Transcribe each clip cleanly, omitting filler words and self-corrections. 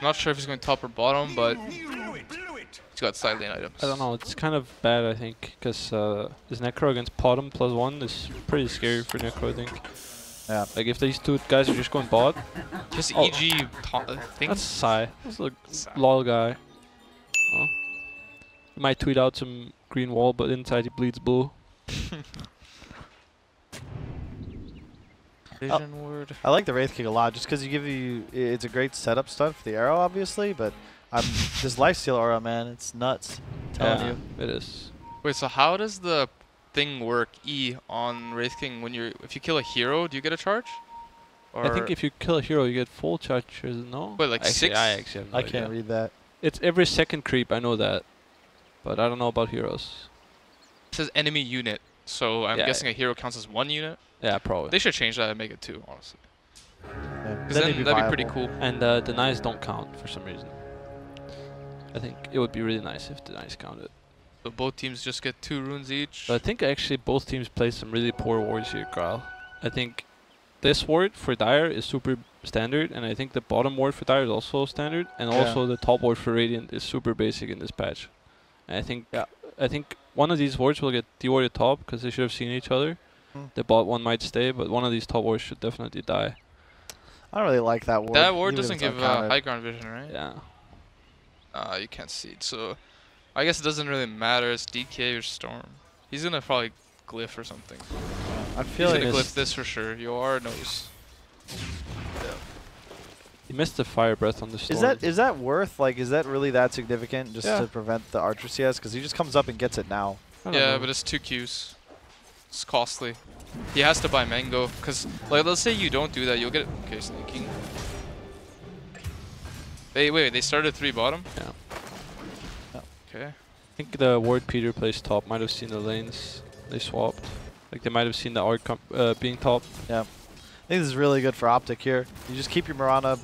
Not sure if he's going top or bottom, but he's got side lane items. I don't know. It's kind of bad, I think, because this Necro against bottom +1 is pretty scary for Necro, I think. Yeah. Like if these two guys are just going bot. Just Oh. EG thing. That's Psy. That's a lol guy. Oh. He might tweet out some green wall, but inside he bleeds blue. Vision word. I like the Wraith Kick a lot, just because it's a great setup stunt for the arrow, obviously, but this lifesteal aura, man, it's nuts. I'm telling you. It is. Wait, so how does the thing work, E, on Wraith King when if you kill a hero, do you get a charge? Or I think if you kill a hero, you get full charges, no? Wait, like actually, 6? I actually have no I idea. can't read that. It's every second creep, I know that. But I don't know about heroes. It says enemy unit, so I'm guessing a hero counts as 1 unit. Yeah, probably. They should change that and make it 2, honestly. Yeah. Because then that'd be pretty cool. And denies don't count for some reason. I think it would be really nice if denies counted. So both teams just get 2 runes each. But I think actually both teams play some really poor wards here, Kral. I think this ward for Dire is super standard, and I think the bottom ward for Dire is also standard, and also the top ward for Radiant is super basic in this patch. And I think one of these wards will get dewarded top because they should have seen each other. The bot one might stay, but one of these top wards should definitely die. I don't really like that ward. That ward even if doesn't it's give uncountered. high ground vision, right? Yeah. You can't see it, so I guess it doesn't really matter. It's DK or Storm. He's gonna probably glyph or something. I feel He's like gonna glyph this for sure. YawaR knows. He missed the fire breath on the storm. is that worth, like, is that really that significant just to prevent the Archer CS? Because he just comes up and gets it now. Yeah, but it's 2 Qs. It's costly. He has to buy Mango, because, like, let's say you don't do that, you'll get... Okay, Sneyking. Wait, they started 3 bottom? Yeah. Okay. I think the ward Peter plays top might have seen the lanes. They swapped. Like, they might have seen the arc being top. Yeah. I think this is really good for Optic here. You just keep your Mirana.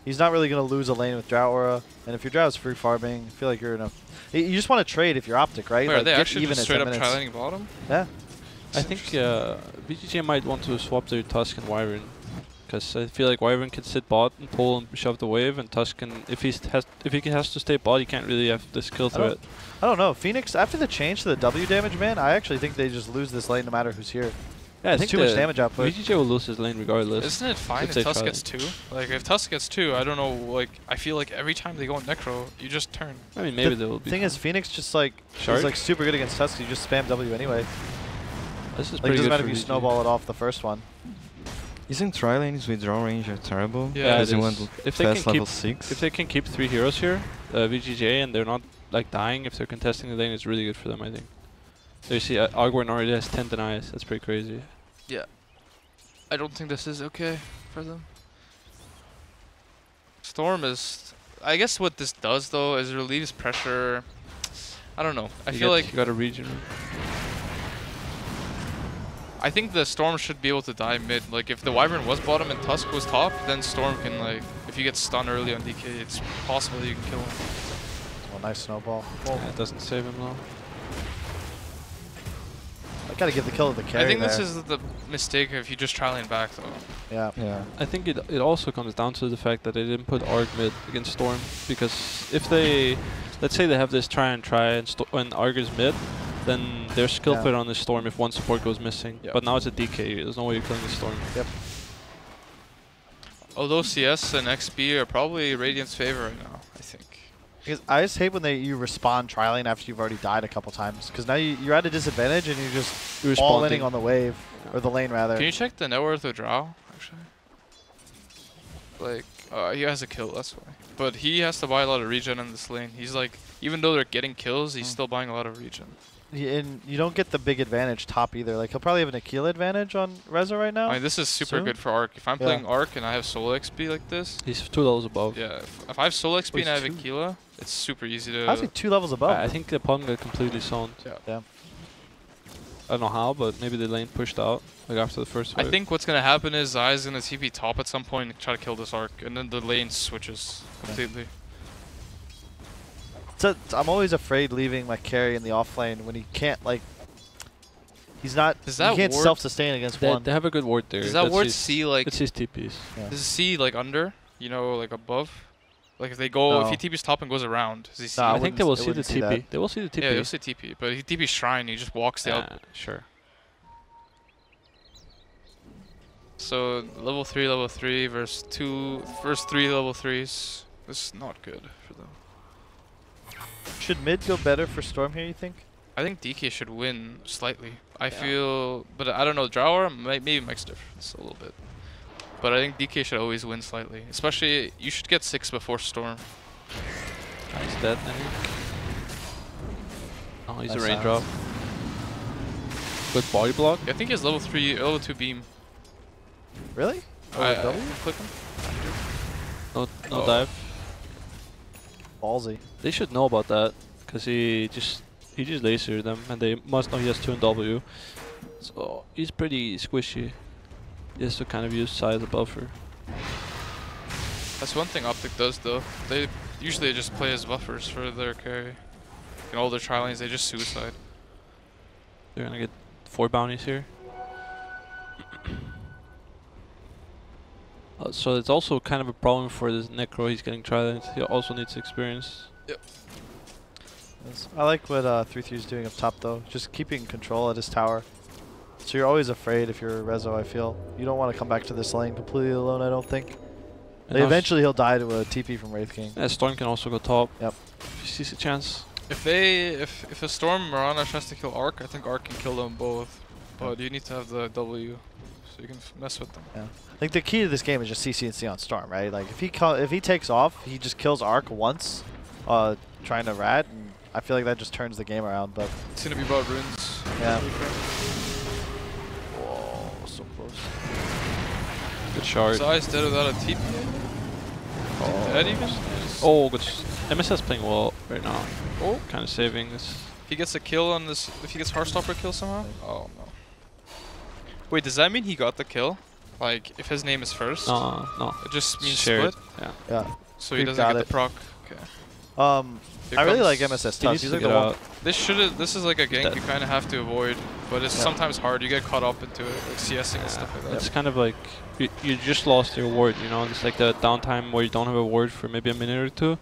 He's not really going to lose a lane with Drought Aura. And if your Drought's free farming, I feel like you're in a... You just want to trade if you're Optic, right? Wait, like are they actually even just at straight 10 up minutes. tri-laning bottom? Yeah. I think VGJ might want to swap their Tusk and Wyvern. Because I feel like Wyvern can sit bot and pull and shove the wave, and Tusk can... If he has to stay bot, he can't really have the skill threat. I don't know. Phoenix, after the change to the W damage, man, I actually think they just lose this lane no matter who's here. Yeah, I think too much damage output. VGJ will lose his lane regardless. Isn't it fine if Tusk gets 2? Like, if Tusk gets 2, I don't know, like, I feel like every time they go on Necro, you just turn. I mean, maybe they will be. The thing is, Phoenix just, like, is, like, super good against Tusk. You just spam W anyway. This is like, pretty it doesn't good matter for if you VGJ. snowball it off the first one. Isn't tri-lanes with draw range are terrible? Yeah, because you want if they fast can level keep 6. If they can keep 3 heroes here, VGJ, and they're not like dying if they're contesting the lane, it's really good for them, I think. So you see, Agwarn already has 10 denies. That's pretty crazy. Yeah. I don't think this is okay for them. Storm is... I guess what this does, though, is relieves pressure. I don't know. I feel like... You got a region. I think the Storm should be able to die mid. Like, if the Wyvern was bottom and Tusk was top, then Storm can, like... If you get stunned early on DK, it's possible that you can kill him. Oh, nice snowball. Yeah, it doesn't save him, though. I gotta give the kill to the carry I think there. this is the mistake if you just try lane back, though. Yeah. Yeah. I think it also comes down to the fact that they didn't put Arg mid against Storm, because if they, let's say they have this try and when Arg is mid, then they're skill fit on the Storm if one support goes missing. Yep. But now it's a DK, there's no way you're killing the Storm. Yep. Although CS and XP are probably Radiant's favor right now, I think. Because I just hate when you respawn tri-lane after you've already died a couple times. Because now you're at a disadvantage and you're just all-inning on the wave. Or the lane, rather. Can you check the net worth of Drow, actually? Like, he has a kill, that's why. But he has to buy a lot of regen in this lane. He's like, even though they're getting kills, he's still buying a lot of regen. And you don't get the big advantage top either. Like, he'll probably have an Aquila advantage on Reza right now. I mean, this is super good for Arc. If I'm playing Arc and I have solo XP like this... He's 2 levels above. Yeah, if I have solo XP and I have Aquila, it's super easy to... How's he 2 levels above? I think the opponent got completely zoned. Yeah. I don't know how, but maybe the lane pushed out like after the first wave. I think what's going to happen is Zai's going to TP top at some point and try to kill this Arc, and then the lane switches completely. So I'm always afraid leaving my carry in the off lane when he can't, like... He's not... He can't self-sustain against one. They have a good ward there. Does that ward C, like... It's his TPs. Does it C, like, under? You know, like, above? Like if they go, No. if he TP's top and goes around, does he see? No, I think they will I see the wouldn't see TP. that. They will see the TP. Yeah, he'll see TP, but if he TP's shrine, he just walks the Yeah, out. sure. So level 3 versus 3 level 3s. This is not good for them. Should mid go better for Storm here, you think? I think DK should win slightly. I Yeah. feel, but I don't know. YawaR maybe makes difference a little bit. But I think DK should always win slightly. Especially, you should get 6 before Storm. Nice dead, I think. Oh, he's Nice a raindrop. Good body block. I think he has level 2 beam. Really? I W? click him. No Oh. dive. Ballsy. They should know about that, because he just lasered them, and they must know he has 2 in W. So he's pretty squishy. He has to kind of use side as a buffer. That's one thing Optic does though. They usually just play as buffers for their carry. In all their tri lanes, they just suicide. They're gonna get 4 bounties here. So it's also kind of a problem for this Necro. He's getting tri-lanes. He also needs experience. I like what 3-3 is doing up top though. Just keeping control at his tower. So you're always afraid if you're Rezo, I feel. You don't want to come back to this lane completely alone, I don't think. And also- Eventually he'll die to a TP from Wraith King. Yeah, Storm can also go top. Yep. If he sees a chance. If a Storm Mirana tries to kill Arc, I think Arc can kill them both. But you need to have the W, so you can mess with them. Yeah. I think the key to this game is just CC&C on Storm, right? Like if he takes off, he just kills Arc once, trying to rat, and I feel like that just turns the game around. But It's gonna be about runes. yeah. Whoa, so close. Good shard. Zai's dead without a TP. Dead even? Oh, good. MSS playing well right now. Oh, Kind of saving this. if he gets a kill on this, if he gets Heartstopper kill somehow? Oh no. Wait, does that mean he got the kill? Like, if his name is first? No. It just means Shared. split? Yeah. Yeah. So he Creep doesn't got get it. the proc. Okay. Here I really comes- like MSS He Tusk. needs He's to like get the one. out. This is like a gank Dead. you kind of have to avoid, but it's Yeah. sometimes hard. You get caught up into it, like CSing and stuff like that. It's kind of like you just lost your ward, you know. It's like the downtime where you don't have a ward for maybe a minute or two.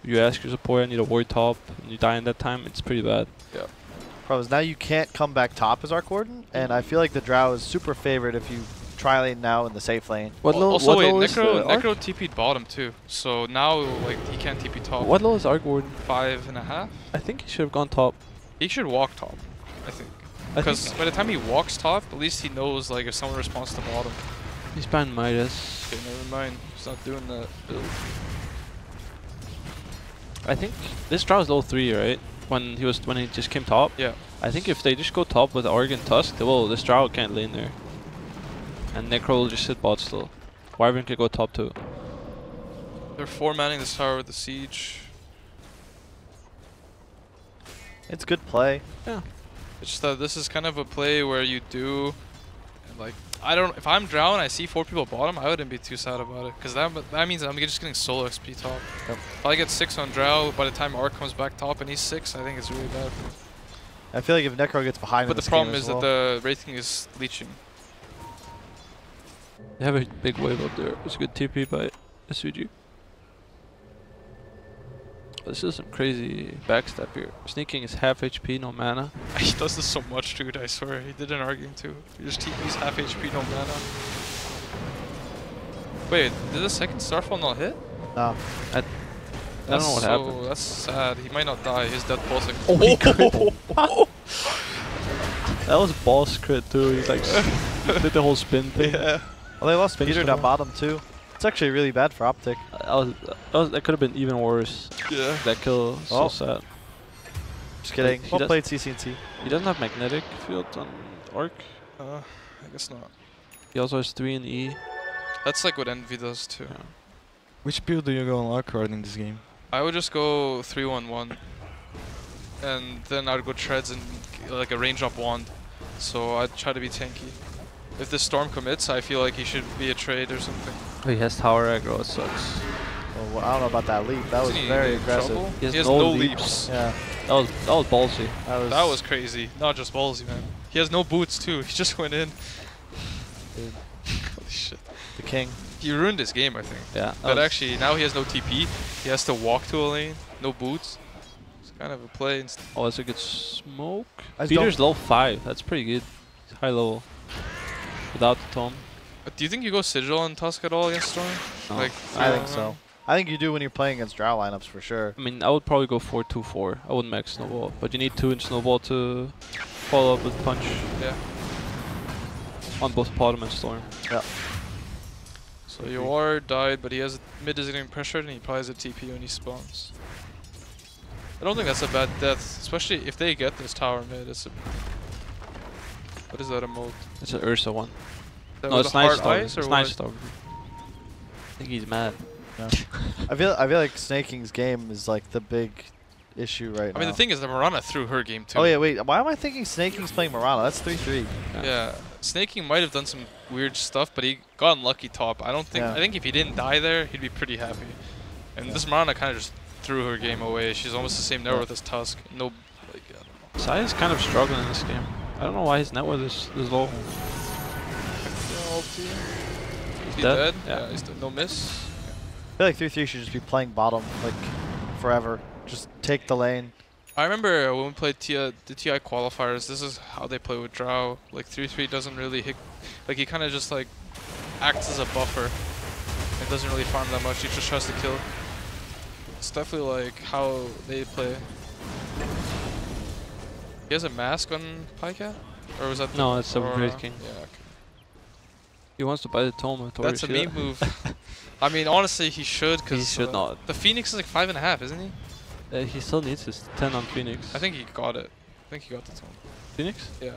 You ask your support, I need a ward top, and you die in that time. It's pretty bad. Problem is now you can't come back top as Arc Warden, and I feel like the Drow is super favored if you tri-lane now in the safe lane. Also, wait, low is the Arc? Necro TP'd bottom too, so now like he can't TP top. What low is Arc Warden? 5.5? I think he should have gone top. He should walk top, I think. I Because think by the time he walks top, at least he knows like if someone responds to bottom. he's banned Midas. Okay, never mind. He's not doing that build. I think this draw is low 3, right? When he just came top. Yeah. I think if they just go top with Arg and Tusk, they will. This draw can't lane there. And Necro will just sit bot still. Wyvern can go top too. They're 4-manning this tower with the siege. It's good play. Yeah. It's just that this is kind of a play where you do, and like, I don't. If I'm Drow and I see 4 people bottom, I wouldn't be too sad about it, because that means I'm just getting solo XP top. Yep. If I get 6 on Drow, by the time Arc comes back top and he's 6, I think it's really bad. I feel like if Necro gets behind But in the this problem game is as well, that the rating is leeching. They have a big wave up there. It's a good TP by SVG. This is some crazy backstab here. Sneyking is half HP, no mana. He does this so much, dude, I swear. He did an arguing too. He just TP's half HP, no mana. Wait, did the second Starfall not hit? no. I don't know what happened. That's sad. He might not die. He's dead pulsing. Oh, he crit. That was boss crit too. He like did the whole spin thing. Yeah. Well, they lost Finished Peter them down all. bottom too. It's actually really bad for Optic. That could have been even worse. Yeah. That kill is Oh. so sad. Just kidding. He Well does- played CC&C. He doesn't have magnetic field on Arc. I guess not. He also has 3 in E. That's like what Envy does too. Yeah. Which build do you go on Arcard in this game? I would just go 3-1-1. And then I'd go treads and like a range up wand. So I'd try to be tanky. If this Storm commits, I feel like he should be a trade or something. Oh, he has tower aggro. It sucks. Well, I don't know about that leap. That was Isn't he very in aggressive. trouble? He has has no no leaps. leaps. Yeah. That was ballsy. That was crazy. Not just ballsy, man. He has no boots too. He just went in. Dude. Holy shit. The king. He ruined his game, I think. Yeah. But actually, now he has no TP. He has to walk to a lane, no boots. It's kind of a play. Oh, that's a good smoke. I just Peter's level 5. That's pretty good. He's high level. Without the tome. But do you think you go Sigil on Tusk at all against Storm? No. Like, I think so. I think you do when you're playing against Drow lineups for sure. I mean, I would probably go 4-2-4. I wouldn't max Snowball. But you need 2 in Snowball to follow up with Punch. Yeah. On both Bottom and Storm. Yeah. So YawaR died, but he has mid is getting pressured, and he probably has a TP when he spawns. I don't think that's a bad death, especially if they get this tower mid. It's a what is that emote? It's an Ursa one. That No, with it's the heart nice dog. eyes, It's or nice what? dog. I think he's mad. Yeah. I feel like Snaking's game is like the big issue right now. I mean, the thing is that Mirana threw her game too. Oh yeah, wait. Why am I thinking Snaking's playing Mirana? That's 3-3. Yeah, Sneyking might have done some weird stuff, but he got unlucky top. I don't think. Yeah. I think if he didn't die there, he'd be pretty happy. And this Mirana kind of just threw her game away. She's almost the same net worth as Tusk. No, like I don't know. Sai is kind of struggling in this game. I don't know why his net worth is low. Is he dead? dead? Yeah. He's dead. No miss. I feel like 3-3 should just be playing bottom like forever. Just take the lane. I remember when we played the TI qualifiers, this is how they play with Drow. Like 3-3 doesn't really hit, like he kind of just like acts as a buffer. It doesn't really farm that much, he just tries to kill. It's definitely like how they play. He has a mask on Pajkatt? Or was that No, it's a Aurora? Great King. Yeah, okay. He wants to buy the tome. That's a meme move. I mean, honestly, he should, because He should not. The Phoenix is like 5.5, isn't he? He still needs his 10 on Phoenix. I think he got it. I think he got the tome. Phoenix? Yeah.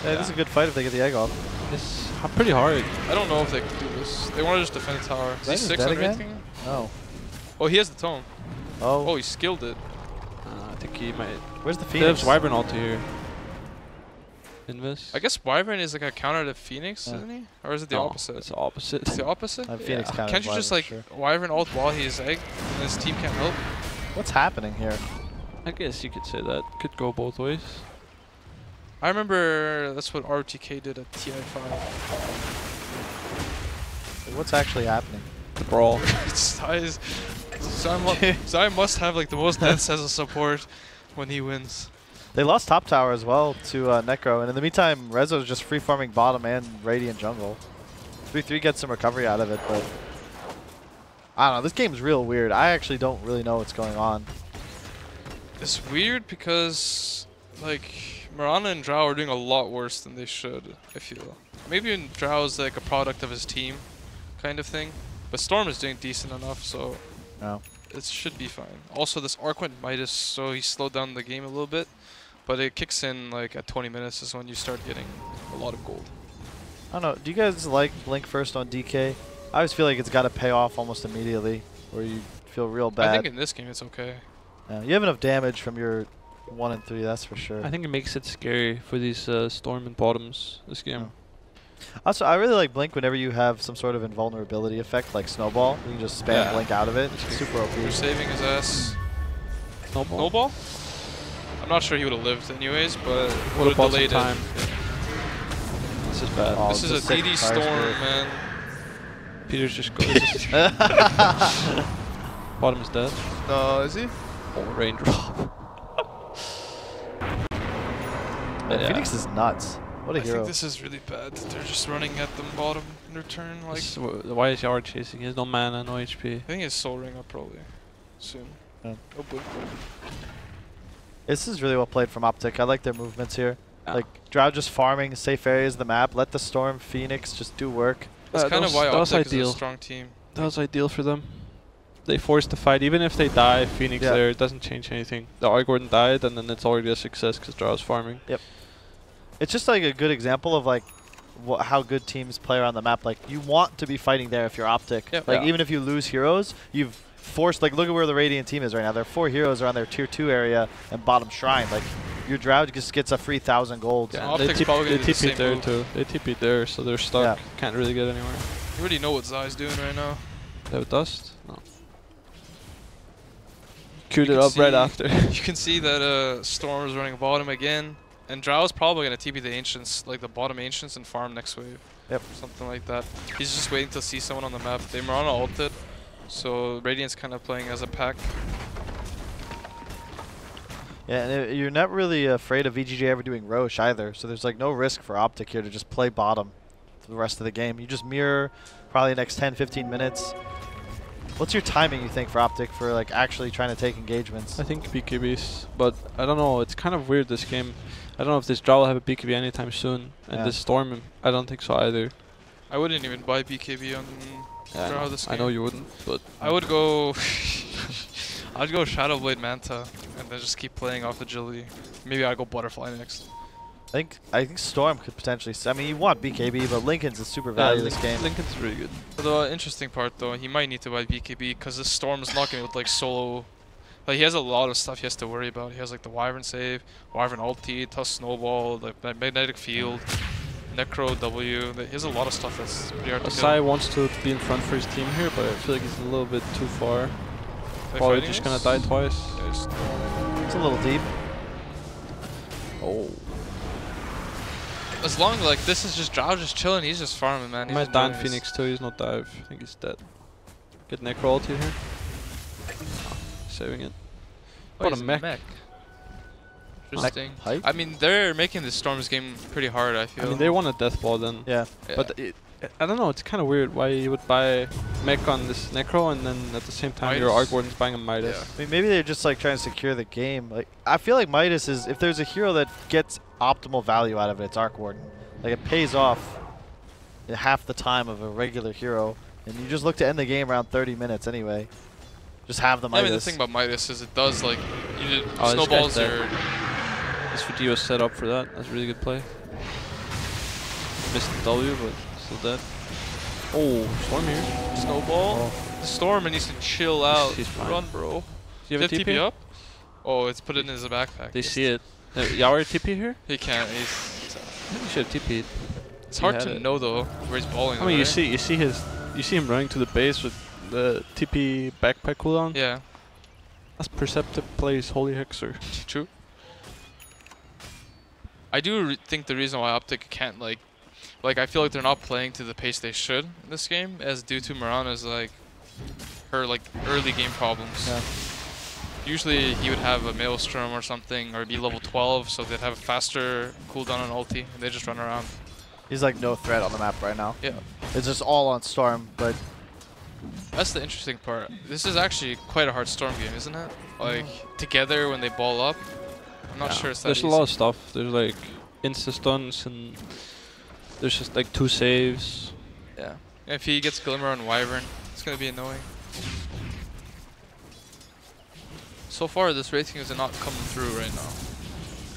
Yeah, this is a good fight if they get the egg off. It's pretty hard. I don't know if they can do this. They want to just defend the tower. Is he Is 6 dead on again? rating? No. Oh, he has the tome. Oh. Oh, he skilled it. I think he might. Where's the They have Phoenix? Wyvern ulti here. Invis. I guess Wyvern is like a counter to Phoenix, Yeah. isn't he? Or is it the No, opposite? It's the opposite. It's the opposite? Phoenix Yeah. counter Can't you just like Wyvern ult while he's egg and his team can't help? What's happening here? I guess you could say that. Could go both ways. I remember that's what RTK did at TI5. What's actually happening? The brawl. Zai must have like the most deaths as a support when he wins. They lost top tower as well to Necro, and in the meantime, Rezo's just free farming bottom and Radiant jungle. 3-3 gets some recovery out of it, but I don't know. This game's real weird. I actually don't really know what's going on. It's weird because like Mirana and Drow are doing a lot worse than they should, I feel. Maybe Drow is like a product of his team kind of thing. But Storm is doing decent enough, so No. it should be fine. Also, this arc went Midas, so he slowed down the game a little bit. But it kicks in like at 20 minutes is when you start getting a lot of gold. I don't know. Do you guys like Blink first on DK? I always feel like it's got to pay off almost immediately, or you feel real bad. I think in this game it's okay. Yeah, you have enough damage from your 1 and 3, that's for sure. I think it makes it scary for these Storm and bottoms this game. Also, I really like Blink whenever you have some sort of invulnerability effect, like Snowball. You can just spam Yeah. Blink out of it. It's super OP. You're saving his ass. Snowball? Snowball? I'm not sure he would have lived anyways, but Would would have bought have delayed some time. it. This is bad. Oh, This is a it's a sick DD fire Storm, spirit. man. Peter's just bottom is dead. No, is he? Oh, raindrop. Man, Phoenix is nuts. What a I hero. think this is really bad. They're just running at the bottom in their turn. Like, Why is YawaR chasing? He has no mana, no HP. I think he's soul ring up probably soon. Yeah. Oh boy. This is really well played from Optic. I like their movements here. Yeah. Like, Drow just farming safe areas of the map. Let the Storm, Phoenix just do work. That's kind of why that was Optic is ideal. a strong team. That was ideal for them. They forced the fight. Even if they die, Phoenix Yeah. there, it doesn't change anything. The Gordon died, and then it's already a success because Draw's farming. It's just like a good example of like how good teams play around the map. Like, you want to be fighting there if you're Optic. Yep. Like, Yeah. even if you lose heroes, you've forced, like, look at where the Radiant team is right now. There are 4 heroes around their tier 2 area and bottom shrine. Like, your Drow just gets a free 1,000 gold. Yeah. They Optic's probably gonna do the TP'd same there move. too. They TP'd there, so they're stuck. Yeah. Can't really get anywhere. You already know what Zai's doing right now. They have dust? No. Queued You it can up right see- after. You can see that Storm is running bottom again, and Drow's probably gonna TP the Ancients, like the bottom Ancients, and farm next wave. Yep. Something like that. He's just waiting to see someone on the map. They Mirana ulted, so Radiant's kind of playing as a pack. Yeah, and you're not really afraid of VGJ ever doing Roche either, so there's like no risk for Optic here to just play bottom for the rest of the game. You just mirror probably the next 10-15 minutes. What's your timing, you think, for Optic for like actually trying to take engagements? I think BKBs, but I don't know. It's kind of weird this game. I don't know if this draw will have a BKB anytime soon, and this Storm, I don't think so either. I wouldn't even buy BKB on draw this game. I know you wouldn't, but I would go. I'd go Shadowblade Manta, and then just keep playing off agility. Maybe I'd go Butterfly next. I think Storm could potentially. I mean, you want BKB, but Lincoln's a super value this game. Lincoln's really good. The interesting part, though, he might need to buy BKB because this Storm is not going to like solo. Like he has a lot of stuff he has to worry about. He has like the Wyvern save, Wyvern ulti, tough snowball, the magnetic field, Necro W. He has a lot of stuff that's pretty hard to kill. Asai wants to be in front for his team here, but I feel like he's a little bit too far. Probably just gonna die twice. Yeah, it's a little deep. Oh. As long as like this is just Drow just chilling, he's just farming, man. He might die in Phoenix too. He's not dive. I think he's dead. Get Necro ulti here. Saving it. What a mech. Interesting. I mean, they're making the Storm's game pretty hard, I feel. I mean, they want a death ball then. Yeah. But I don't know, it's kind of weird why you would buy mech on this Necro and then at the same time your Arc Warden's buying a Midas. Yeah. I mean, maybe they're just like trying to secure the game. Like, I feel like Midas is, if there's a hero that gets optimal value out of it, it's Arc Warden. Like, it pays off in half the time of a regular hero, and you just look to end the game around 30 minutes anyway. Just have the Midas. I mean, the thing about Midas is it does, like, snowballs are... This VGJ was set up for that. That's a really good play. Missed the W, but still dead. Oh, Storm here. Snowball. Oh. Storm needs to chill out. He's fine. Run, bro. Do you have a TP up? Oh, it's put it in his backpack. They see it. YawaR TP here? He can't. I think he should have TP'd. It's hard to know though where he's balling. I mean, you see him running to the base with the TP backpack cooldown. Yeah. That's perceptive plays, holy hexer. True. I do think the reason why Optic can't like I feel like they're not playing to the pace they should in this game, as due to Mirana's her early game problems. Yeah. Usually he would have a Maelstrom or something, or be level 12, so they'd have a faster cooldown on ulti, and they just run around. He's like no threat on the map right now. Yeah. It's just all on Storm, but... That's the interesting part. This is actually quite a hard Storm game, isn't it? Like, together when they ball up. I'm not sure it's that There's easy. a lot of stuff. There's like insta-stuns and there's just like 2 saves. Yeah. If he gets Glimmer on Wyvern, it's going to be annoying. So far, this Wraith King is not coming through right now.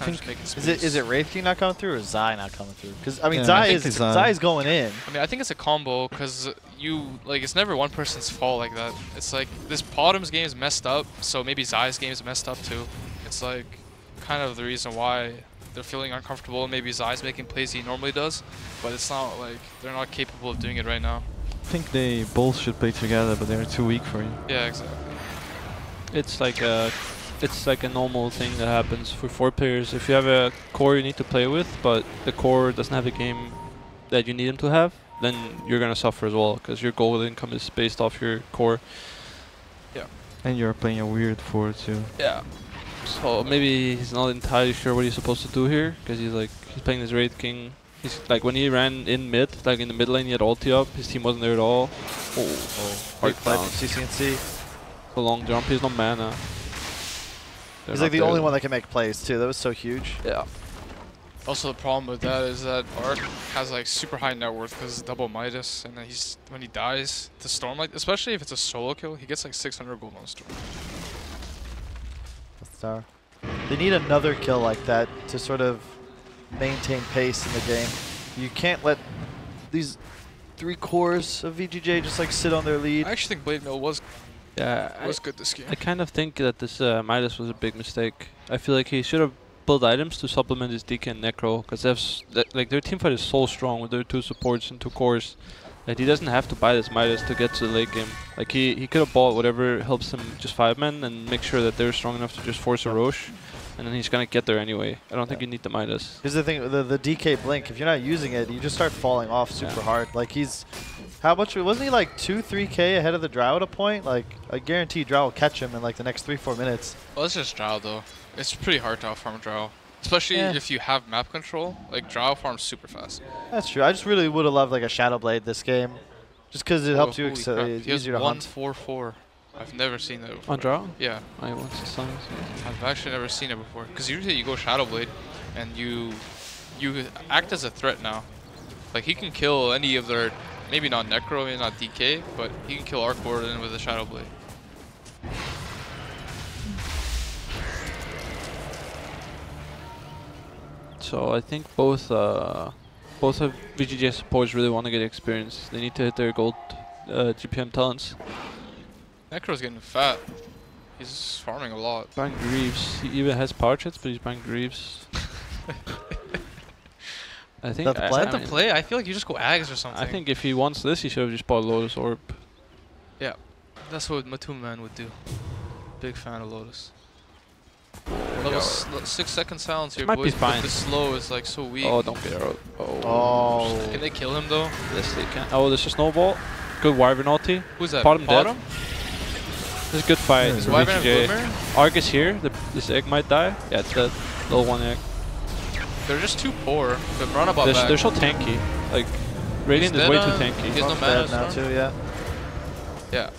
Is it Wraith King not coming through or Zai not coming through? Because I mean, yeah, Zai's going in. I mean, I think it's a combo because it's never one person's fault like that. It's like this bottom's game is messed up, so maybe Zai's game is messed up too. It's like kind of the reason why they're feeling uncomfortable. Maybe Zai's making plays he normally does, but it's not like they're not capable of doing it right now. I think they both should play together, but they're too weak for you. Yeah, exactly. It's like a normal thing that happens for 4 players. If you have a core you need to play with, but the core doesn't have the game that you need him to have, then you're gonna suffer as well, because your gold income is based off your core. Yeah. And you're playing a weird 4 too. Yeah. So maybe he's not entirely sure what he's supposed to do here, because he's playing this Wraith King. He's like, when he ran in mid, like in the mid lane, he had ulti up. His team wasn't there at all. Hard fight from CC&C. A long jump. He's no mana. He's like the only one that can make plays too. That was so huge. Yeah. Also, the problem with that is that Arc has like super high net worth because it's double Midas, and then when he dies to Storm, like especially if it's a solo kill, he gets like 600 gold on Storm. Star. They need another kill like that to sort of maintain pace in the game. You can't let these 3 cores of VGJ just like sit on their lead. I actually think Blade Mill was good this game. I kind of think that this Midas was a big mistake. I feel like he should have built items to supplement his DK and Necro, because their teamfight is so strong with their 2 supports and 2 cores that he doesn't have to buy this Midas to get to the late game. Like he could have bought whatever helps him just 5-man and make sure that they're strong enough to just force a Roche. and then he's gonna get there anyway. I don't think you need the Midas. Here's the thing, the DK blink, if you're not using it, you just start falling off super hard. Like he's, how much, wasn't he like 2-3K ahead of the Drow at a point? Like, I guarantee Drow will catch him in like the next 3-4 minutes. Well, it's just Drow though. It's pretty hard to outfarm Drow. Especially if you have map control. Like, Drow farms super fast. That's true. I just really would have loved like a Shadow Blade this game. Just because it helps you, it's easier to hunt. 1-4-4. I've never seen that before. On Drow? Yeah. I want the Suns. I've actually never seen it before. Because usually you go Shadow Blade, and you act as a threat now. Like, he can kill any of their, maybe not Necro, maybe not DK, but he can kill Arc Warden with a Shadow Blade. So I think both of VGJ supports really want to get experience. They need to hit their gold GPM talents. Necro's getting fat. He's farming a lot. Buying Greaves. He even has power chits, but he's buying Greaves. I think That's the plan? Is that the play? I feel like you just go Ags or something. I think if he wants this, he should have just bought Lotus Orb. Yeah, that's what Matum Man would do. Big fan of Lotus. Level 6 second silence here, might boys. be fine. But the slow is like so weak. Oh, don't get arrowed. Oh. Can they kill him though? Yes, they can. Oh, there's a snowball. Good Wyvern ulti. Who's that? Bottom dead. Bottom? This is a good fight. Is for Wyvern and VGJ. Glimmer? Arc is here. This egg might die. Yeah, it's dead. Little one egg. They're just too poor. The runabout back. They're so tanky. Like, Radiant is way too tanky. He has no Dead mana now Storm? too, yeah. Yeah.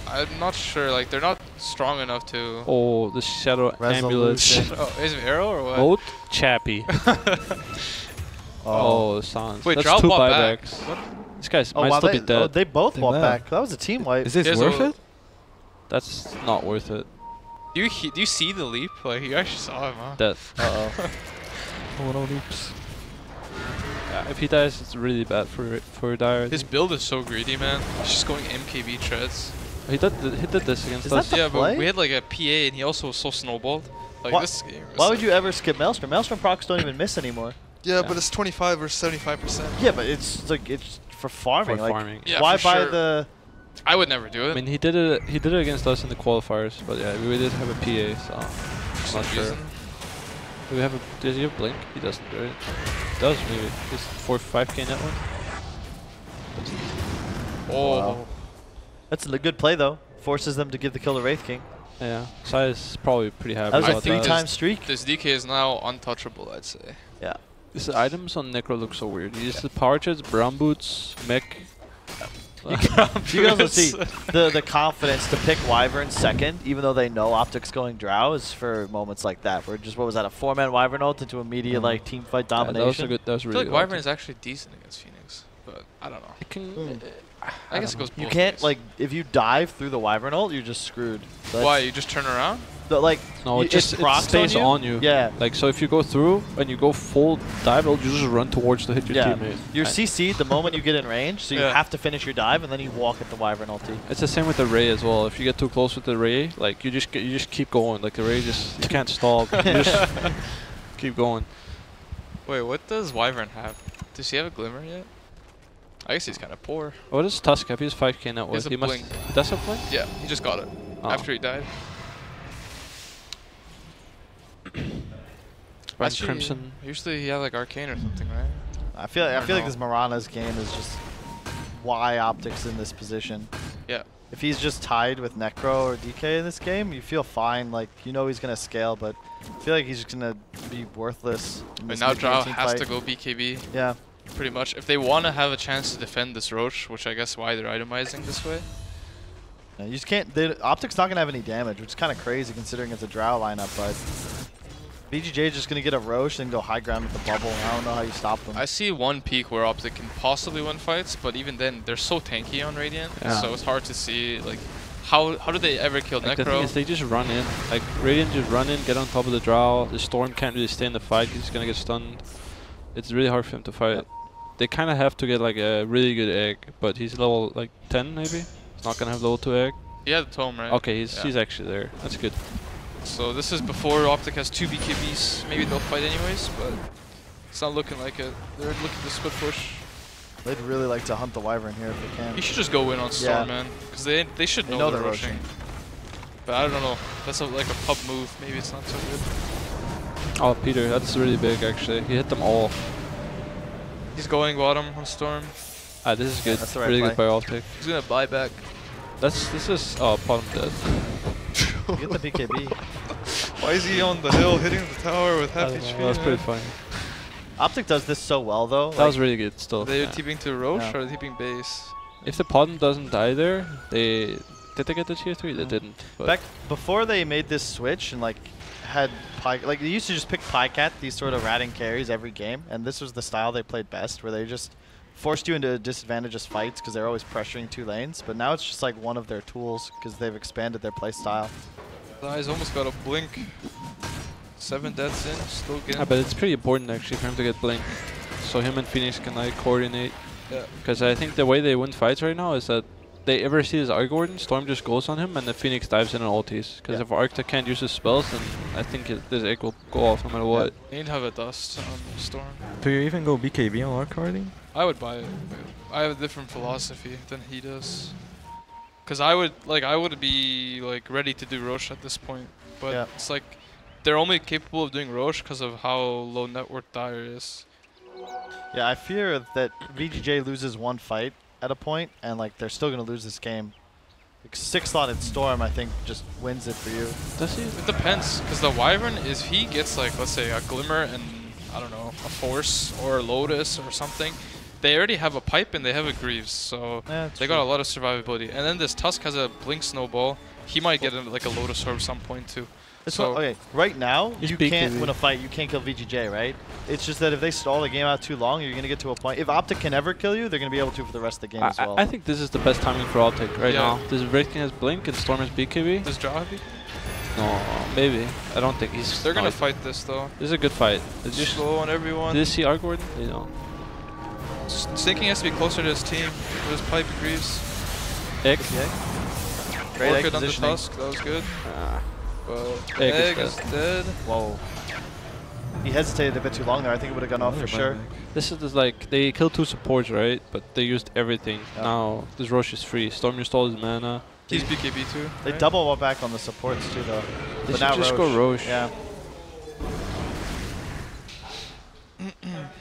I'm not sure. Like, they're not strong enough to... Oh, the Shadow Resolution. Amulet. Oh, is it arrow or what? Oat Chappy. Oh, Sans. Wait, That's Drow 2 bought back. buybacks. What? These guys Oh, might wow, still they, be dead. they both They walked might. back. That was a team wipe. Is this There's worth a- it? That's not worth it. Do you see the leap? Like, you actually saw him, huh? Dead. Uh-oh. Oh no, oops. Yeah, if he dies, it's really bad for Dire. His build is so greedy, man. He's just going MKB treads. He did this against Is that us. the Yeah, play? but we had like a PA and he also was so snowballed. Like Why- this game. Why would you ever skip Maelstrom? Maelstrom procs don't even miss anymore. Yeah, Yeah. but it's 25 or 75%. Yeah, but it's like it's for farming. For like, farming. Yeah, why for buy sure. the? I would never do it. I mean, he did it against us in the qualifiers, but yeah, we did have a PA, so for some not sure. reason. Do we have a? Does he have Blink? He doesn't, right? He does maybe. He's 4-5K net one. Oh. Wow. That's a good play though. Forces them to give the kill to Wraith King. Yeah, Sai is probably pretty happy That was about a think that. 3-time streak. This DK is now untouchable, I'd say. Yeah. These items on Necro look so weird. You use the power chits, brown boots, mech. You can also see the confidence to pick Wyvern second, even though they know Optic's going Drow, is for moments like that, where just, what was that, a 4-man Wyvern ult into immediate like team fight Yeah, domination? that was a good. That was I really feel like good. Wyvern is actually decent against Phoenix, but I don't know. It can. I guess it don't goes know. You both can't, ways. like, if you dive through the Wyvern ult, you're just screwed. That's- Why? You just turn around? Like, No, it just procs stays on you. Yeah. Like, so if you go through and you go full dive, you just run towards to hit your Yeah. teammate. You're CC'd the moment you get in range, so you Yeah. have to finish your dive, and then you walk at the Wyvern ulti. It's the same with the Ray as well. If you get too close with the Ray, like you just keep going. Like the Ray just you can't stop. You just keep going. Wait, what does Wyvern have? Does he have a Glimmer yet? I guess he's kind of poor. What does Tusk have? He's 5K net worth. a He must. blink. That's a blink. Yeah, he just got it Oh. after he died. Brian Actually, Crimson. Usually he has like Arcane or something, right? I feel like know. this Mirana's game is just why Optic's in this position. Yeah. If he's just tied with Necro or DK in this game, you feel fine. Like, you know he's gonna scale, but I feel like he's just gonna be worthless. In But this now Drow mid-team has fight. to go BKB, Yeah. pretty much. If they want to have a chance to defend this Roach, which I guess why they're itemizing this way. Yeah, you just can't. Optic's not gonna have any damage, which is kind of crazy considering it's a Drow lineup. But VGJ is just gonna get a Roche and go high ground with the bubble. I don't know how you stop them. I see one peak where Optic can possibly win fights, but even then, they're so tanky on Radiant, Yeah. so it's hard to see, like, how do they ever kill Like the thing Necro? is, they just run in. Like Radiant just run in, get on top of the Drow. The Storm can't really stay in the fight. He's gonna get stunned. It's really hard for him to fight. Yep. They kind of have to get like a really good egg, but he's level like 10 maybe. He's not gonna have level 2 egg. He had the tome, right? Okay, Yeah. he's actually there. That's good. So this is before Optic has 2 BKBs. Maybe they'll fight anyways, but it's not looking like it. They're looking to split push. They'd really like to hunt the Wyvern here if they can. You should just go in on Storm, Yeah. man, because they should They know know they're they're rushing. But I don't know. That's like a pub move. Maybe it's not so good. Oh, Peter, that's really big actually. He hit them all. He's going bottom on Storm. Ah, this is good. That's the right really play. good by Optic. He's gonna buy back. This is bottom dead. Get the BKB. Why is he on the hill hitting the tower with half I don't HP? know, that was pretty funny. Optic does this so well though. That was really good still. They're Yeah. TPing to Roche Yeah. or are they TPing base? If the Podden doesn't die there, did they get the tier 3? They didn't. But Back before they made this switch and like had like they used to just pick Pajkatt, these sort of ratting carries every game, and this was the style they played best, where they just forced you into disadvantageous fights because they're always pressuring 2 lanes. But now it's just like one of their tools because they've expanded their play style. The eyes almost got a blink. 7 deaths in, still getting. but it's pretty important actually for him to get blink, so him and Phoenix can like coordinate. Yeah. Because I think the way they win fights right now is that they ever see this Arc Warden, Storm just goes on him, and the Phoenix dives in and ultis. Because if Arctic can't use his spells, then I think this egg will go off no matter what. They need to have a dust on Storm. Do you even go BKB on arc carding? I would buy it. But I have a different philosophy than he does. Cause I would be like ready to do Roche at this point, but it's like they're only capable of doing Roche because of how low net worth Dire is. Yeah, I fear that VGJ loses one fight at a point, and like they're still gonna lose this game. Like 6-slotted Storm, I think, just wins it for you. Does he? It depends, because the Wyvern is, if he gets like, let's say a Glimmer and, I don't know, a Force or a Lotus or something, they already have a Pipe and they have a Greaves, so they got a lot of survivability. And then this Tusk has a Blink Snowball. He might get like a Lotus Orb at some point too. So okay, right now, He's you can't BKB. win a fight, you can't kill VGJ, right? It's just that if they stall the game out too long, you're gonna get to a point. If Optic can ever kill you, they're gonna be able to for the rest of the game as well. I think this is the best timing for Optic right Yeah. now. This Wraith King has blink and Storm has BKB. Does Jaw have it? No, maybe. I don't think he's. They're gonna no, fight this though. This is a good fight. It's Just just. slow on everyone. Did you see Arc Warden? You know. Sneyking has to be closer to his team. With his Pipe and Greaves. X. Great egg Orchid on the positioning. Tusk, that was good. But Egg Egg is is dead. Whoa. He hesitated a bit too long there. I think it would have gone off for sure. This is just like they killed 2 supports, right? But they used everything. Yeah. Now this Roche is free. Storm used all his mana. He's BKB too. They right? double wall back on the supports too, though. They But should now just go Roche. Yeah.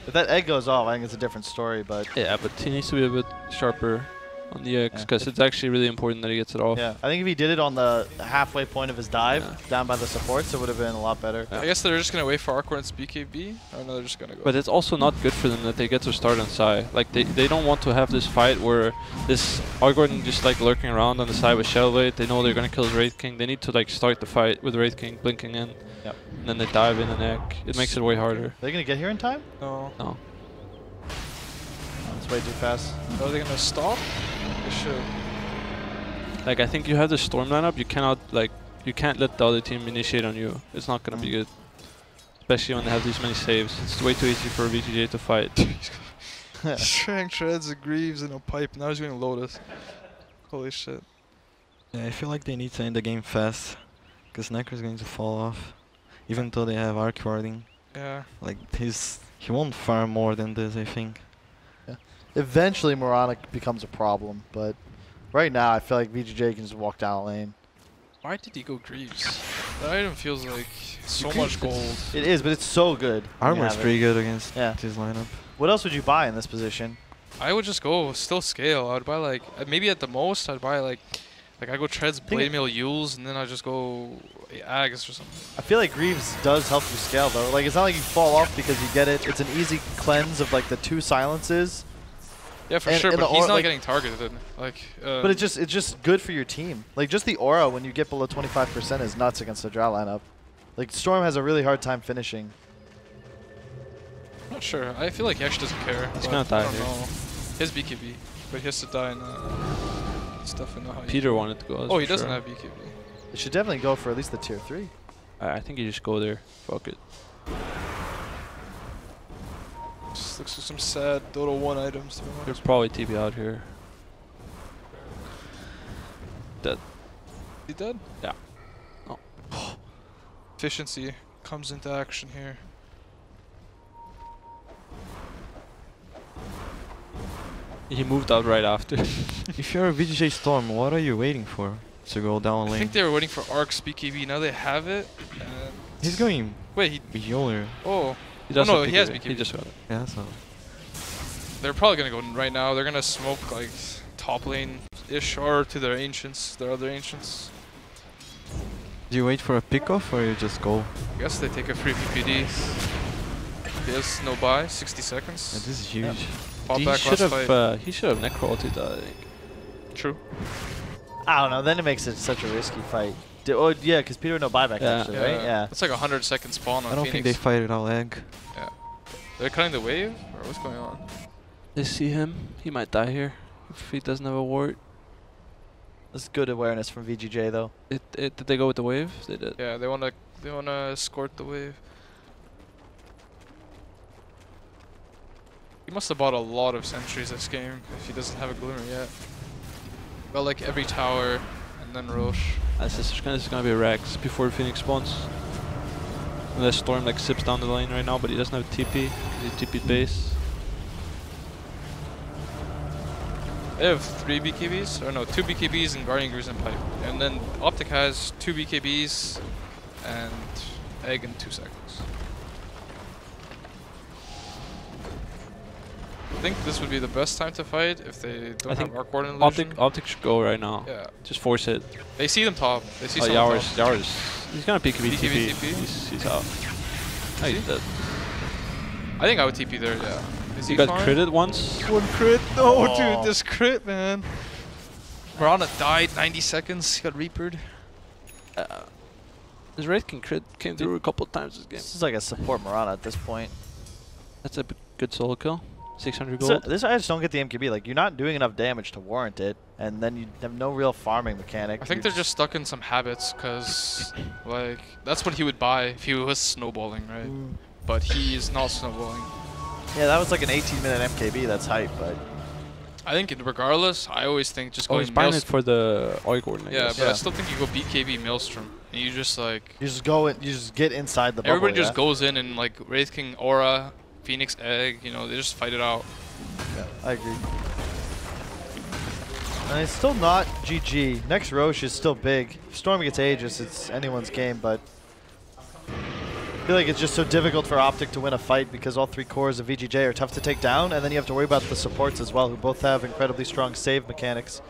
If that egg goes off, I think it's a different story, but Yeah, but he needs to be a bit sharper on the X Yeah. because it's actually really important that he gets it off. yeah. I think if he did it on the halfway point of his dive, Yeah. down by the supports, it would have been a lot better. Yeah. I guess they're just gonna wait for Arcwarden's BKB, or no, they're just gonna go. But it's also not good for them that they get to start on side. Like they don't want to have this fight where this Argorn just like lurking around on the side with Shadowblade. They know they're gonna kill his Wraith King. They need to like start the fight with Wraith King blinking in. Yep. And then they dive in and egg. It makes it way harder. Are they gonna get here in time? no. No. Oh, it's way too fast. Are they gonna stop? They should. Like I think you have the Storm lineup. You can't let the other team initiate on you. It's not gonna be good. Especially when they have these many saves. It's way too easy for VGJ to fight. Strang Treads, a Greaves, and a Pipe. Now he's going Lotus. Holy shit. Yeah, I feel like they need to end the game fast, because Necro is going to fall off, even though they have arc warding. Yeah. Like he won't farm more than this, I think. Eventually, Moronic becomes a problem, but right now, I feel like VGJ can just walk down a lane. Why did he go Greaves? That item feels like so could- much gold. It is, but it's so good. when you Armor's have it. pretty good against Yeah. this lineup. What else would you buy in this position? I would just go still scale. I would buy like maybe at the most I'd buy like I go Treads, Blade Mail, Yules, and then I just go Ags or something. I feel like Greaves does help you scale, though. Like, it's not like you fall off because you get it. It's an easy cleanse of, like, the 2 silences. Yeah, for And- sure, and but the he's aura, not like- getting targeted. Like, But it's just good for your team. Like, just the aura when you get below 25% is nuts against the Drow lineup. Like, Storm has a really hard time finishing. I'm not sure. I feel like he actually doesn't care. He's but gonna die I don't here. know. He has BKB, but he has to die in stuff in the high. Peter wanted to go. that's Oh, he for doesn't sure. have BKB. They should definitely go for at least the tier 3. I think you just go there. Fuck it. Just looks like some sad Dota 1 items. To be They'll honest. probably TP out here. Dead. He dead? Yeah. No. Efficiency comes into action here. He moved out right after. If you're a VGJ Storm, what are you waiting for? to go down I lane. think they were waiting for Arc's BKB. Now they have it. And He's going wait, YawaR. oh, doesn't no, he has BKB. BKB. He just got it. Yeah, so. They're probably gonna go right now. They're gonna smoke like top lane-ish or to their ancients, their other ancients. Do you wait for a pickoff or you just go? I guess they take a free PPD. He has no buy, 60 Yeah, seconds. this is huge. Pop He back should last fight. have. He should have necro ulted that. I think. True. I don't know. Then it makes it such a risky fight. Oh yeah, because Peter no buyback Yeah. actually, right? Yeah. It's like 100-second spawn on I don't Phoenix. think they fight it out egg. They're cutting the wave, or what's going on? They see him. He might die here if he doesn't have a ward. That's good awareness from VGJ though. Did they go with the wave? They did. Yeah, they wanna escort the wave. He must have bought a lot of sentries this game if he doesn't have a glimmer yet. Well, like every tower and then Roche. This is gonna be Rex before Phoenix spawns. Unless Storm like sips down the lane right now, but he doesn't have TP. He's TP base. They have 3 BKBs, or no, 2 BKBs and Guardian Greaves and Pipe. And then Optic has 2 BKBs and Egg in 2 seconds. I think this would be the best time to fight if they don't I have think Arc Ward and Illusion. Optic should go right now. Yeah. Just force it. They see them top. They see Oh, someone top. YawaR's. He's gonna BKB BKB TP. TP? He's out. Oh, he's dead. I think I would TP there, yeah. Is He got fine? critted once. One crit? No, Oh. dude, this crit, man. Mirana died 90 seconds. He got reapered. His Wraithkin crit came through a couple times this game. This is like a support Mirana at this point. That's a good solo kill. 600 So gold. this I just don't get the MKB. Like you're not doing enough damage to warrant it, and then you have no real farming mechanic. I think they're just stuck in some habits, because, like, that's what he would buy if he was snowballing, right? But he is not snowballing. Yeah, that was like an 18-minute MKB. That's hype, but I think regardless, I always think just Oh, going he's buying it Maelstrom. for the Oi Gordon, I Yeah, guess. but I Yeah. still think you go BKB Maelstrom, and you just, like, you just go in, you just get inside the bubble. everybody just yeah? goes in and, like, Wraith King, Aura, Phoenix Egg, you know, they just fight it out. Yeah, I agree. And it's still not GG. Next Roche is still big. If Storm gets Aegis, it's anyone's game, but I feel like it's just so difficult for Optic to win a fight because all 3 cores of VGJ are tough to take down, and then you have to worry about the supports as well, who both have incredibly strong save mechanics.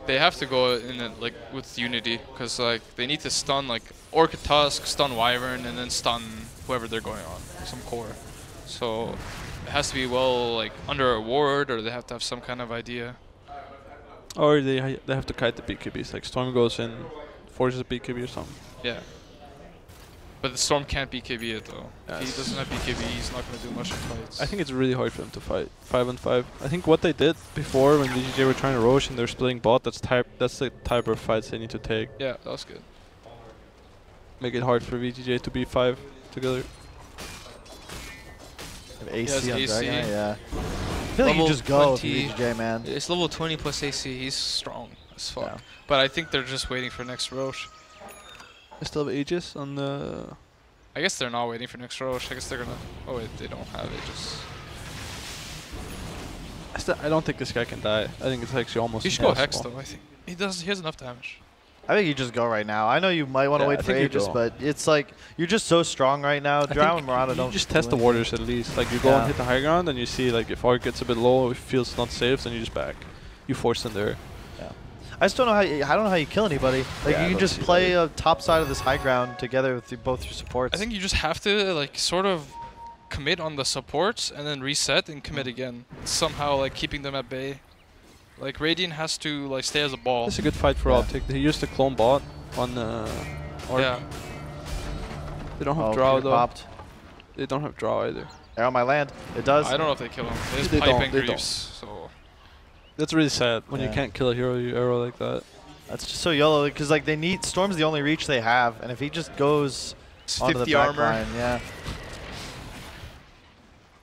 They have to go in it, like, with Unity, because, like, they need to stun, like, Orchid Tusk, stun Wyvern, and then stun whoever they're going on, some core. So it has to be well, like, under a ward, or they have to have some kind of idea. Or they have to kite the BKBs. Like Storm goes in, forces a BKB or something. Yeah. But the Storm can't BKB it, though. If he Yes. doesn't have BKB, he's not going to do much in fights. I think it's really hard for them to fight 5-on-5. I think what they did before when VGJ were trying to Roche and they're splitting bot, that's the type of fights they need to take. Yeah, that was good. Make it hard for VGJ to be 5 together. AC on AC. Dragon, yeah. I feel like you Level just go with 20. VGJ, man. It's level 20 plus AC. He's strong as fuck. Yeah. But I think they're just waiting for next Roche. I still have Aegis on the... I guess they're not waiting for next Roche. I guess they're going to... Oh, wait, they don't have Aegis. I don't think this guy can die. I think it's actually almost He should go Hex, impossible. though, I think. He has enough damage. I think you just go right now. I know you might want to Yeah, I wait for think you Aegis, go. but it's like you're just so strong right now. I Drow think and Mirana don't you just do test the anything. waters at least. Like you go Yeah. and hit the high ground and you see like if Arc gets a bit low, if it feels not safe, then you just back. You force them there. I just don't know how I don't know how you kill anybody. Like Yeah, I you can don't just see play that. a top side of this high ground together with both your supports. I think you just have to, like, sort of commit on the supports and then reset and commit again. Somehow, like, keeping them at bay. Like, Radiant has to, like, stay as a ball. It's a good fight for Yeah. Optic. They used the clone bot on Arc. Yeah. They don't have oh, Drow Peter though. popped. They don't have Drow either. Arrow on my land. It does. I don't know if they kill him. They just They pipe don't, and they Greaves, so... That's really sad when you Yeah. can't kill a hero you arrow like that. That's just so YOLO because like they need Storm's the only reach they have, and if he just goes It's onto the 50 back armor. line, yeah.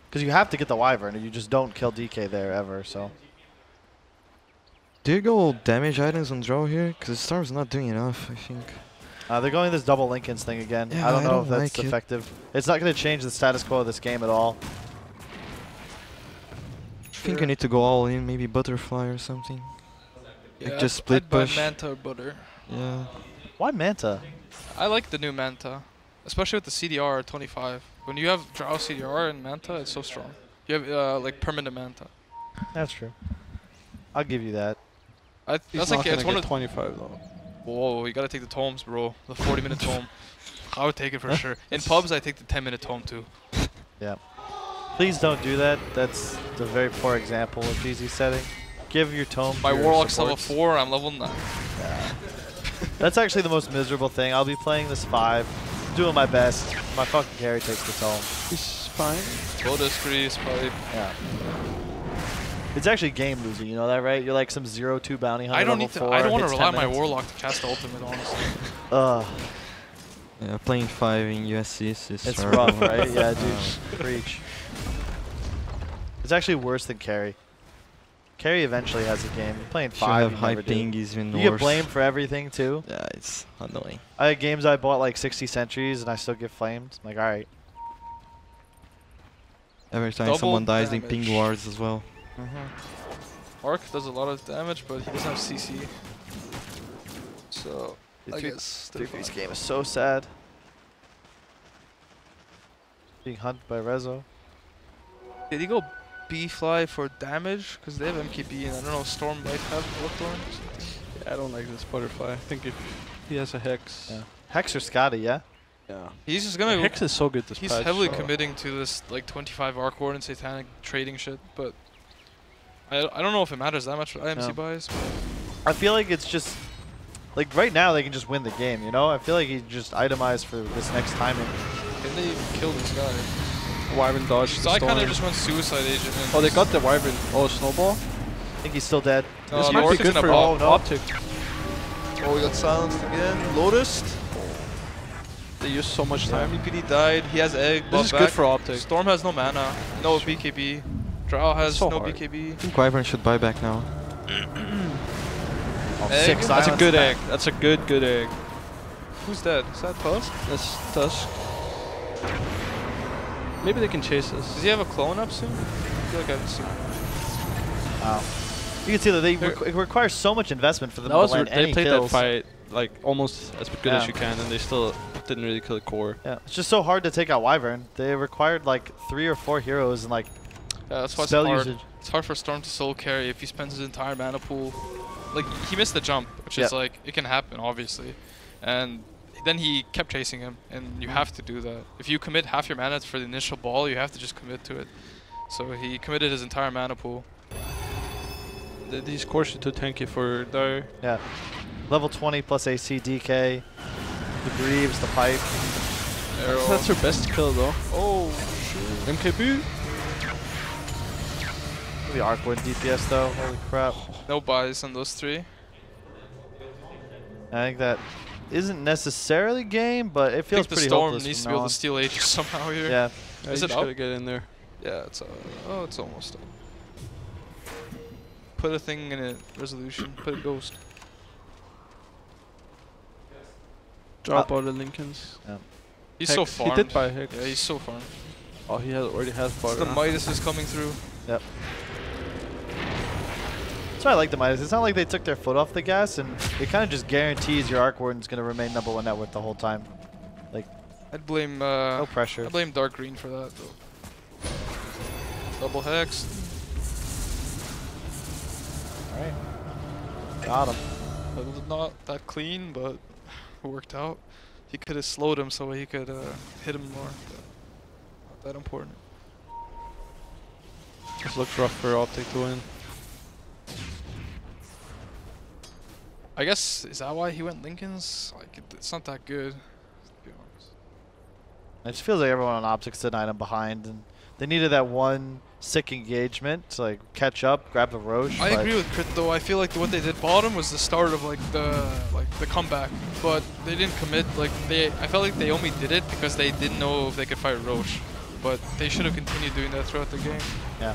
Because you have to get the Wyvern, and you just don't kill DK there ever. So Do you go damage items on draw here? Because Storm's not doing enough, I think. they're going this double Lincolns thing again. Yeah, I don't I know if don't that's like it. effective. It's not going to change the status quo of this game at all. I think I need to go all in, maybe butterfly or something. Yeah, just split I'd buy push. Manta or Butter. Yeah. Why Manta? I like the new Manta, especially with the CDR 25. When you have Drow CDR and Manta, it's so strong. You have like permanent Manta. That's true. I'll give you that. He's That's not like gonna it's one get of 25 though. Whoa, you gotta take the tomes, bro. The 40-minute tome. I would take it for sure. In pubs, I take the 10-minute tome too. Yeah. Please don't do that. That's a very poor example of GZ setting. Give your tome. My to your Warlock's level supports. 4, I'm level 9. Yeah. That's actually the most miserable thing. I'll be playing this 5, doing my best. My fucking carry takes the tome. He's fine. Lotus Grease, probably. Yeah. It's actually game losing, you know that, right? You're like some 0-2 bounty hunter. I don't level need to. 4, I don't want to hits rely 10 on my minutes. Warlock to cast the ultimate, honestly. Yeah, playing 5 in USC is It's horrible. rough, right? Yeah, dude. Preach. It's actually worse than carry. Carry eventually has a game. Playing Should 5, have you high never do. ping is even You worse. get blamed for everything too. Yeah, it's annoying. I had games I bought like 60 sentries and I still get flamed. I'm like, alright. Every time Double someone dies, they damage. ping wards as well. Arc does a lot of damage, but he doesn't have CC. So, I guess they're 3-3's fine. game is so sad. Being hunted by Rezo. Did he go B-Fly for damage? Because they have MKB, and I don't know, Storm might have Bloodthorn or something. Yeah, I don't like this butterfly. I think if he has a Hex. Yeah. Hex or Scotty, yeah? Yeah. He's just gonna. Hex is so good this He's patch, heavily so- committing to this like 25 Arc Ward and Satanic trading shit, but I don't know if it matters that much for IMC No. buys. I feel like it's just like right now they can just win the game, you know? I feel like he just itemized for this next timing. Can they kill this guy? Wyvern dodge. So I kind of just went Suicide Agent. And Oh, they got the Wyvern. Oh, Snowball? I think he's still dead. This the might be Orc's good gonna for pop. Optic. Oh, we got silenced again. Lotus. They use so much time. MPD died. He has egg. This buff is back. good for Optic. Storm has no mana, no BKB. Drow has so no hard. BKB. I think Wyvern should buy back now. Oh, Egg? sick That's That's a silence good back. egg. That's a good egg. Who's dead? Is that Tusk? That's Tusk. Maybe they can chase us. Does he have a clone up soon? I feel like I haven't seen him. Wow. You can see that They're- it requires so much investment for them That to was land they any played kills. that fight like almost as good Yeah. as you can, and they still didn't really kill the core. Yeah, it's just so hard to take out Wyvern. They required like 3 or 4 heroes and like Yeah, that's why it's spell hard. usage. It's hard for Storm to soul carry if he spends his entire mana pool. Like, he missed the jump, which is Yeah. like, it can happen, obviously. And then he kept chasing him, and you have to do that. If you commit half your mana for the initial ball, you have to just commit to it. So he committed his entire mana pool. These cores are too tanky for Dire. Yeah. Level 20 plus AC, DK, the Greaves, the Pipe. Arrow. That's her best kill though. Oh, shoot. MKB. The Arc Ward DPS though, holy crap. No buys on those 3. I think that isn't necessarily game, but it I feels think the pretty Storm hopeless needs to from be now able on. to steal Aegis somehow here. Yeah. Yeah, Is you it just up? gotta get in there. Yeah, it's oh, it's almost done. Put a thing in it, resolution, put a ghost. Drop all the Lincolns. He's so Hex. farmed. He did buy Hex. Yeah, he's so farmed. Oh, he already has The butter. Midas is coming through. Yep. That's why I like the Midas. It's not like they took their foot off the gas, and it kind of just guarantees your Arc Warden's going to remain #1 net worth the whole time. I'd blame No pressure. I blame Dark Green for that though. Double Hex. Alright. Got him. That was not that clean, but it worked out. He could have slowed him so he could hit him more. But not that important. This looks rough for Optic to win. I guess, is that why he went Lincoln's? Like, it's not that good, to be honest. It just feels like everyone on Optic's an item behind, and they needed that one sick engagement to like catch up, grab the Roche. I but agree with Crit though. I feel like what they did bottom was the start of like the comeback, but they didn't commit. Like I felt like they only did it because they didn't know if they could fight Roche, but they should have continued doing that throughout the game. Yeah.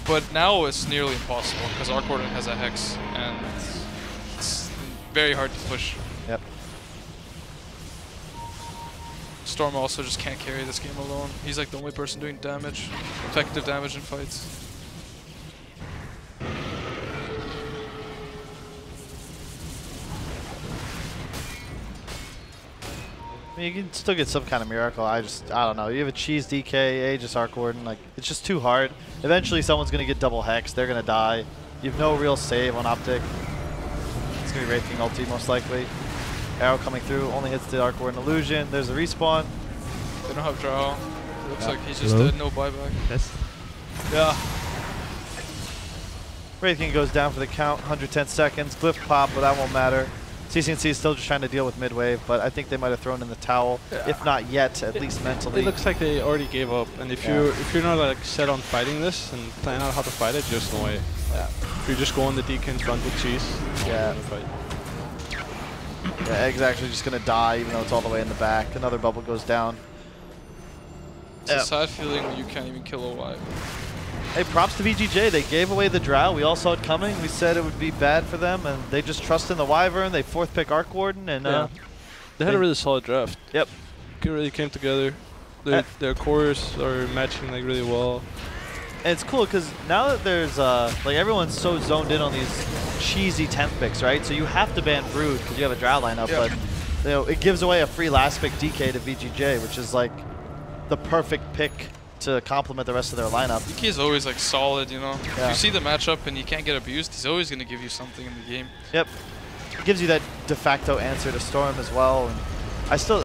But now it's nearly impossible because Arc Warden has a Hex and it's very hard to push. Yep. Storm also just can't carry this game alone. He's like the only person doing damage, effective damage in fights. I mean, you can still get some kind of miracle. I don't know. You have a cheese DK, Aegis Arc Warden. Like, it's just too hard. Eventually, someone's going to get double hex. They're going to die. You have no real save on Optic. It's going to be Wraith King ulti, most likely. Arrow coming through. Only hits the Arc Warden illusion. There's the respawn. They don't have draw. It looks like he's just Hello? dead. No buyback. Yes. Yeah. Wraith King goes down for the count. 110 seconds. Glyph pop, but that won't matter. CC&C is still just trying to deal with mid-wave, but I think they might have thrown in the towel, if not yet, at least mentally. It looks like they already gave up, and if you're not like set on fighting this and plan out how to fight it, just no way. Yeah. If you just go on the Deacon front with cheese, Yeah. you're gonna fight. Yeah, Egg's actually just going to die, even though it's all the way in the back. Another bubble goes down. It's a sad feeling when you can't even kill a Y. Hey, props to VGJ. They gave away the drow. We all saw it coming. We said it would be bad for them, and they just trust in the Wyvern. They 4th pick Arc Warden, and They had a really solid draft. Yep. It really came together. Their cores are matching like really well. and it's cool because now that there's like everyone's so zoned in on these cheesy 10th picks, right? So you have to ban Brood because you have a drow lineup, but you know it gives away a free last pick DK to VGJ, which is like the perfect pick to complement the rest of their lineup. DK is always like solid, you know. If Yeah. you see the matchup and you can't get abused, he's always going to give you something in the game. Yep. It gives you that de facto answer to Storm as well. And I still